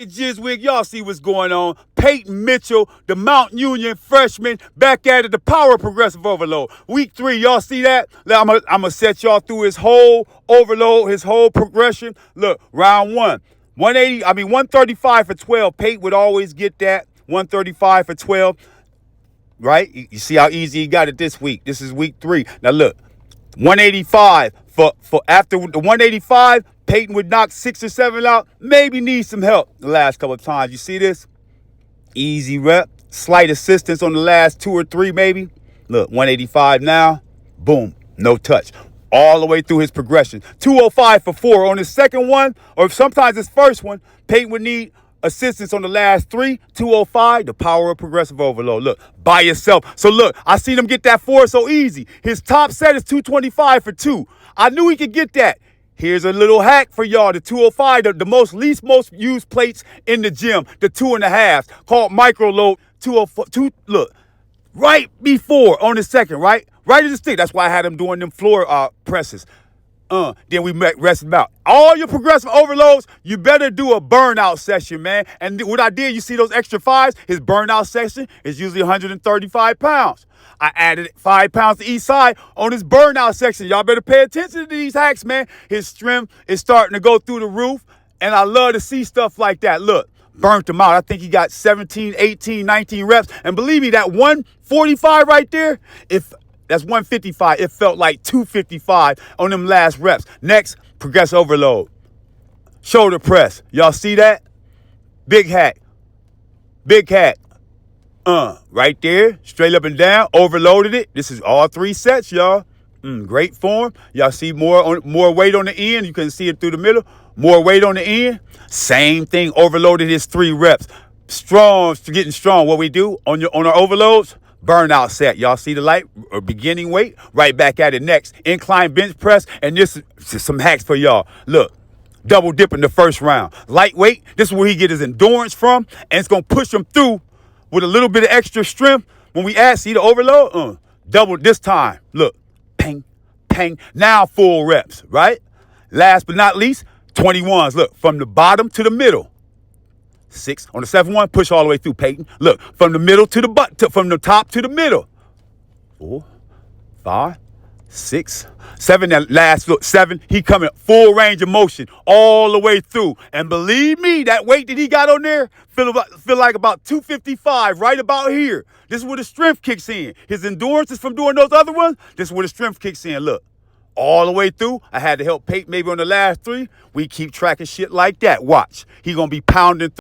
GISWJJ, y'all see what's going on. Peyton Mitchell, the Mount Union freshman, back at it, the power progressive overload. Week 3, y'all see that? I'm gonna set y'all through his whole overload, his whole progression. Look, round 1, 135 for 12. Peyton would always get that. 135 for 12. Right? You see how easy he got it this week. This is week 3. Now look, 185 for after the 185. Peyton would knock 6 or 7 out, maybe need some help the last couple of times. You see this? Easy rep, slight assistance on the last 2 or 3 maybe. Look, 185 now, boom, no touch. All the way through his progression. 205 for 4 on his second one, or sometimes his first one, Peyton would need assistance on the last 3, 205, the power of progressive overload. Look, by yourself. So look, I seen him get that 4 so easy. His top set is 225 for 2. I knew he could get that. Here's a little hack for y'all. The 205, the most used plates in the gym, the 2.5s, called micro load 204. Look, right before on the second, right in the stick. That's why I had him doing them floor presses. Then we rest him out. All your progressive overloads, you better do a burnout session, man. And what I did, you see those extra 5s? His burnout session is usually 135 pounds. I added 5 pounds to each side on his burnout section. Y'all better pay attention to these hacks, man. His strength is starting to go through the roof, and I love to see stuff like that. Look, burnt him out. I think he got 17, 18, 19 reps. And believe me, that 145 right there, that's 155. It felt like 255 on them last reps. Next, progressive overload. Shoulder press. Y'all see that? Big hack. Big hack. Right there. Straight up and down. Overloaded it. This is all 3 sets, y'all. Great form. Y'all see more weight on the end. You can see it through the middle. More weight on the end. Same thing. Overloaded his 3 reps. Strong, getting strong. What we do on our overloads? Burnout set. Y'all see the light or beginning weight? Right back at it next. Incline bench press. And this is some hacks for y'all. Look, double dip in the first round. Lightweight. This is where he get his endurance from. And it's going to push him through with a little bit of extra strength. When we add, see the overload? Double this time. Look, ping, ping. Now full reps, right? Last but not least, 21s. Look, from the bottom to the middle. 6 on the 7th one, push all the way through, Peyton. Look, from the middle to the from the top to the middle. 4, 5, 6, 7. That last look, 7. He coming full range of motion all the way through. And believe me, that weight that he got on there feel like about 255, right about here. This is where the strength kicks in. His endurance is from doing those other ones. This is where the strength kicks in. Look. All the way through. I had to help Peyton maybe on the last 3. We keep tracking shit like that. Watch. He gonna be pounding